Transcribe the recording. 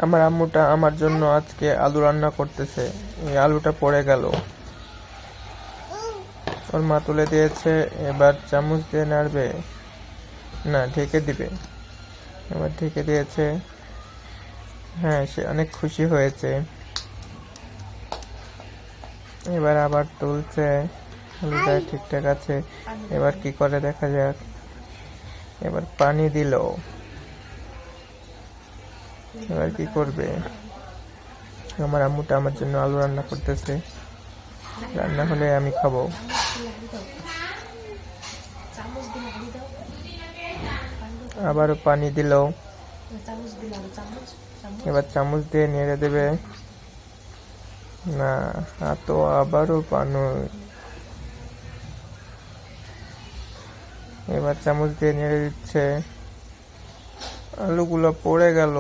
আমার আম্মুটা আমার জন্য আজকে আলু রান্না করতেছে। এই আলুটা পড়ে গেল, ওর মা তুলে দিয়েছে। এবার চামচ দিয়ে নাড়বে, না ঢেকে দিবে। এবার ঢেকে দিয়েছে। হ্যাঁ, সে অনেক খুশি হয়েছে। এবার আবার তুলছে, আলুটা ঠিকঠাক আছে। এবার কি করে দেখা যাক। এবার পানি দিল, এবার কি করবে। আমার আম্মুটা আমার জন্য আলু রান্না করতেছে, রান্না হলে আমি খাবো। আবারও পানি দিল, এবার চামচ দিয়ে নেড়ে দেবে। না, তো আবারও পানি। এবার চামচ দিয়ে নেড়ে দিচ্ছে, আলুগুলো পড়ে গেল।